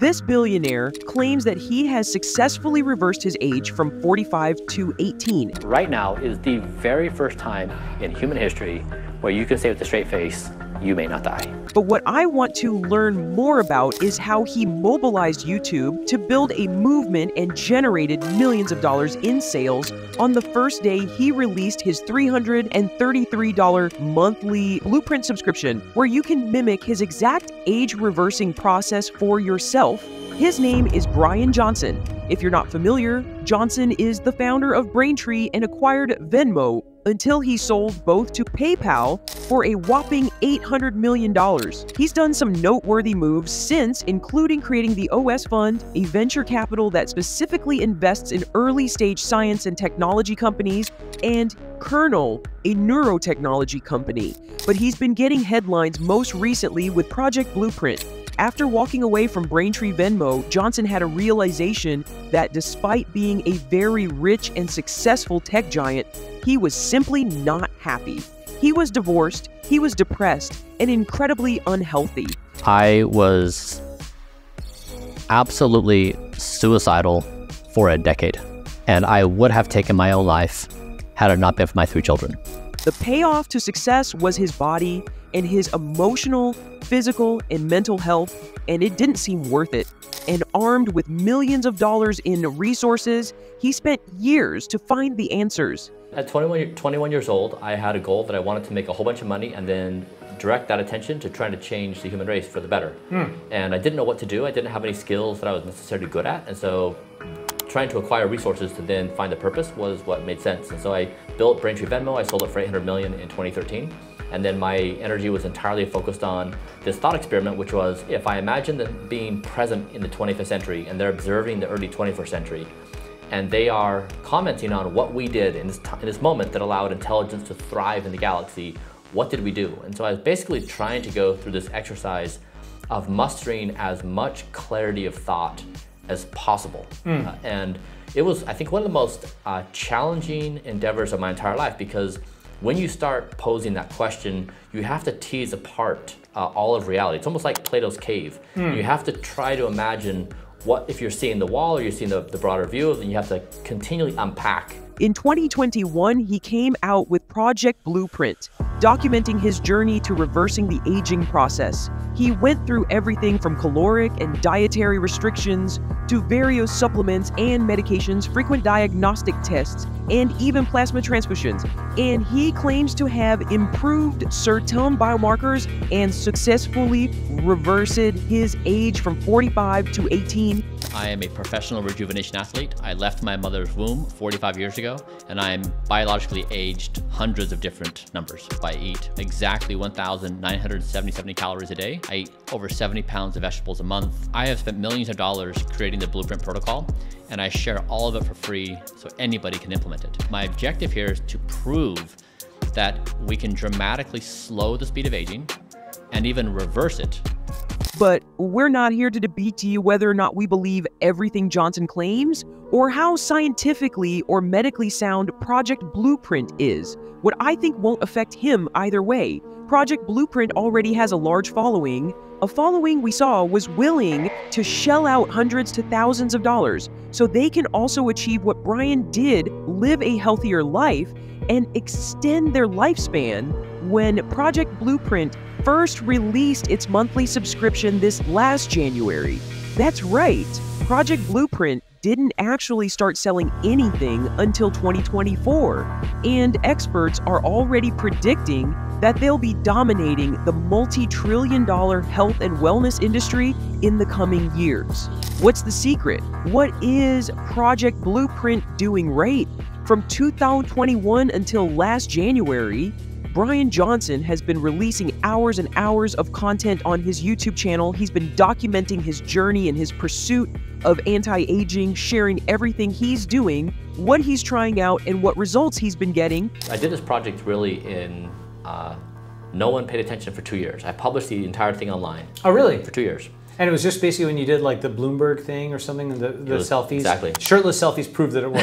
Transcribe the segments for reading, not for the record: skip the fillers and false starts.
This billionaire claims that he has successfully reversed his age from 45 to 18. Right now is the very first time in human history where you can say with a straight face, you may not die. But what I want to learn more about is how he mobilized YouTube to build a movement and generated millions of dollars in sales on the first day he released his $333 monthly Blueprint subscription, where you can mimic his exact age-reversing process for yourself. His name is Bryan Johnson. If you're not familiar, Johnson is the founder of Braintree and acquired Venmo until he sold both to PayPal for a whopping $800 million. He's done some noteworthy moves since, including creating the OS Fund, a venture capital that specifically invests in early-stage science and technology companies, and Kernel, a neurotechnology company. But he's been getting headlines most recently with Project Blueprint. After walking away from Braintree Venmo, Johnson had a realization that despite being a very rich and successful tech giant, he was simply not happy. He was divorced, he was depressed, and incredibly unhealthy. I was absolutely suicidal for a decade, and I would have taken my own life had it not been for my 3 children. The payoff to success was his body and his emotional, physical, and mental health, and it didn't seem worth it. And armed with millions of dollars in resources, he spent years to find the answers. At 21 years old, I had a goal that I wanted to make a whole bunch of money and then direct that attention to trying to change the human race for the better. And I didn't know what to do. I didn't have any skills that I was necessarily good at, and so trying to acquire resources to then find the purpose was what made sense. And so I built Braintree Venmo. I sold it for $800 million in 2013. And then my energy was entirely focused on this thought experiment, which was, if I imagine them being present in the 25th century and they're observing the early 21st century, and they are commenting on what we did in this moment that allowed intelligence to thrive in the galaxy, what did we do? And so I was basically trying to go through this exercise of mustering as much clarity of thought as possible. And it was, I think, one of the most challenging endeavors of my entire life, because when you start posing that question, you have to tease apart all of reality. It's almost like Plato's cave. You have to try to imagine what, if you're seeing the wall or you're seeing the broader view, then you have to continually unpack. In 2021, he came out with Project Blueprint, documenting his journey to reversing the aging process. He went through everything from caloric and dietary restrictions to various supplements and medications, frequent diagnostic tests, and even plasma transfusions. And he claims to have improved certain biomarkers and successfully reversed his age from 45 to 18. I am a professional rejuvenation athlete. I left my mother's womb 45 years ago, and I'm biologically aged hundreds of different numbers. I eat exactly 1,977 calories a day. I eat over 70 pounds of vegetables a month. I have spent millions of dollars creating the Blueprint protocol, and I share all of it for free so anybody can implement it. My objective here is to prove that we can dramatically slow the speed of aging and even reverse it. But we're not here to debate to you whether or not we believe everything Johnson claims, or how scientifically or medically sound Project Blueprint is. What I think won't affect him either way. Project Blueprint already has a large following. A following we saw was willing to shell out hundreds to thousands of dollars so they can also achieve what Bryan did, live a healthier life, and extend their lifespan. When Project Blueprint first released its monthly subscription this last January. That's right, Project Blueprint didn't actually start selling anything until 2024, and experts are already predicting that they'll be dominating the multi-trillion-dollar health and wellness industry in the coming years. What's the secret? What is Project Blueprint doing right? From 2021 until last January, Bryan Johnson has been releasing hours and hours of content on his YouTube channel. He's been documenting his journey and his pursuit of anti-aging, sharing everything he's doing, what he's trying out, and what results he's been getting. I did this project really in, no one paid attention for 2 years. I published the entire thing online. Oh, really? For 2 years. And it was just basically when you did like the Bloomberg thing or something, the selfies. Exactly. Shirtless selfies proved that it worked.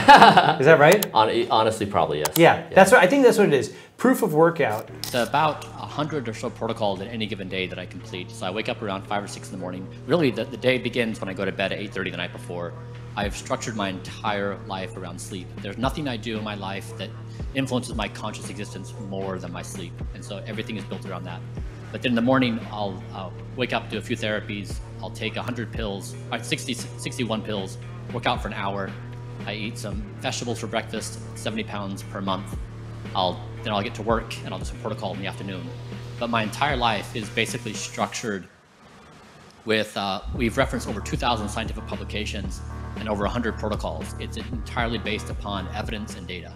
Is that right? Honestly, probably yes. Yeah, that's what I think. That's what it is. Proof of workout. It's about 100 or so protocols in any given day that I complete. So I wake up around 5 or 6 in the morning. Really, the day begins when I go to bed at 8:30 the night before. I've structured my entire life around sleep. There's nothing I do in my life that influences my conscious existence more than my sleep. And so everything is built around that. But then in the morning, I'll wake up, do a few therapies. I'll take 100 pills, 61 pills, work out for an hour. I eat some vegetables for breakfast, 70 pounds per month. Then I'll get to work and I'll do some protocol in the afternoon. But my entire life is basically structured with, we've referenced over 2,000 scientific publications and over 100 protocols. It's entirely based upon evidence and data.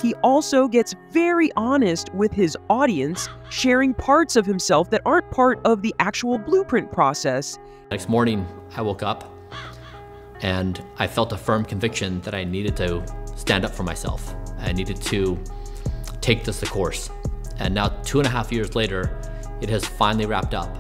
He also gets very honest with his audience, sharing parts of himself that aren't part of the actual blueprint process. Next morning, I woke up and I felt a firm conviction that I needed to stand up for myself. I needed to take this course. And now 2.5 years later, it has finally wrapped up.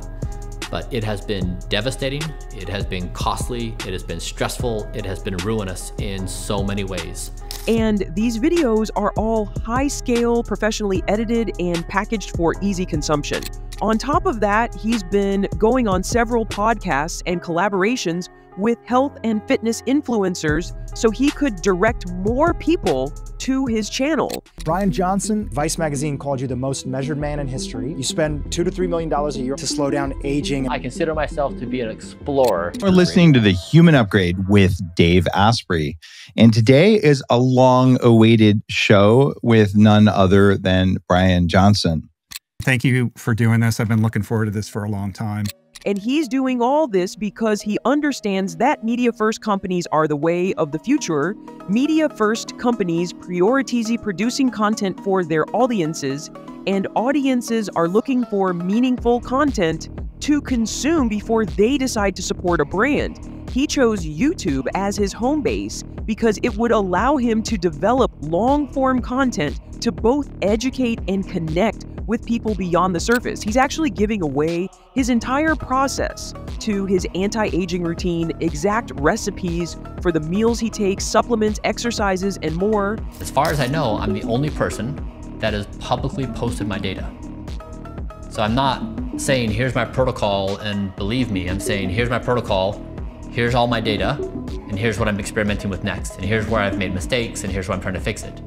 But it has been devastating, it has been costly, it has been stressful, it has been ruinous in so many ways. And these videos are all high-scale, professionally edited, and packaged for easy consumption. On top of that, he's been going on several podcasts and collaborations with health and fitness influencers so he could direct more people to his channel. Bryan Johnson, Vice magazine called you the most measured man in history. You spend $2 to $3 million a year to slow down aging. I consider myself to be an explorer. We're listening to The Human Upgrade with Dave Asprey. And today is a long-awaited show with none other than Bryan Johnson. Thank you for doing this. I've been looking forward to this for a long time. And he's doing all this because he understands that media-first companies are the way of the future. Media-first companies prioritize producing content for their audiences, and audiences are looking for meaningful content to consume before they decide to support a brand. He chose YouTube as his home base because it would allow him to develop long-form content to both educate and connect with people beyond the surface. He's actually giving away his entire process to his anti-aging routine, exact recipes for the meals he takes, supplements, exercises, and more. As far as I know, I'm the only person that has publicly posted my data. So I'm not saying, here's my protocol and believe me. I'm saying, here's my protocol, here's all my data, and here's what I'm experimenting with next, and here's where I've made mistakes, and here's where I'm trying to fix it.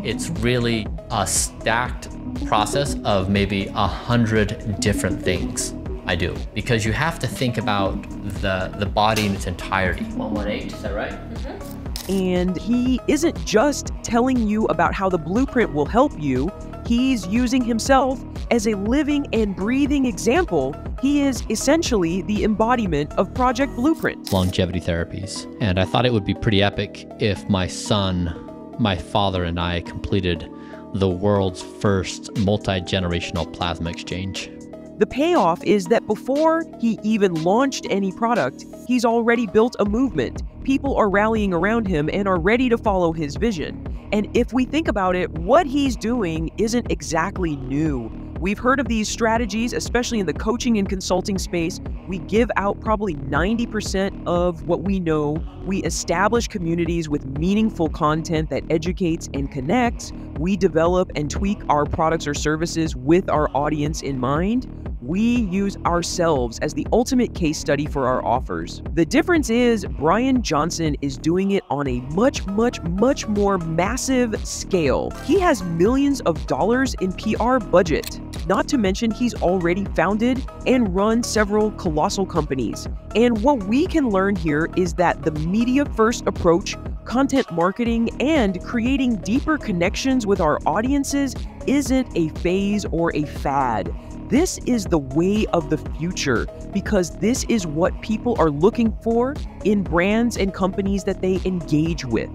It's really a stacked process of maybe 100 different things I do, because you have to think about the body in its entirety. 118, is that right? Mm-hmm. And he isn't just telling you about how the blueprint will help you, he's using himself as a living and breathing example. He is essentially the embodiment of Project Blueprint. Longevity therapies. And I thought it would be pretty epic if my son, my father, and I completed the world's first multi-generational plasma exchange. The payoff is that before he even launched any product, he's already built a movement. People are rallying around him and are ready to follow his vision. And if we think about it, what he's doing isn't exactly new. We've heard of these strategies, especially in the coaching and consulting space. We give out probably 90% of what we know. We establish communities with meaningful content that educates and connects. We develop and tweak our products or services with our audience in mind. We use ourselves as the ultimate case study for our offers. The difference is Bryan Johnson is doing it on a much more massive scale. He has millions of dollars in PR budget. Not to mention he's already founded and run several colossal companies. And what we can learn here is that the media-first approach, content marketing, and creating deeper connections with our audiences isn't a phase or a fad. This is the way of the future because this is what people are looking for in brands and companies that they engage with.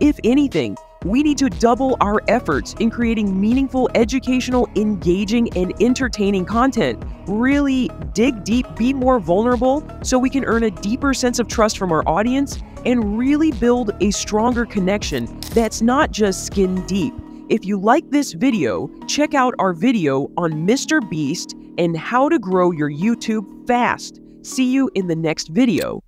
If anything, we need to double our efforts in creating meaningful, educational, engaging, and entertaining content. Really dig deep, be more vulnerable, so we can earn a deeper sense of trust from our audience and really build a stronger connection that's not just skin deep. If you like this video, check out our video on Mr. Beast and how to grow your YouTube fast. See you in the next video.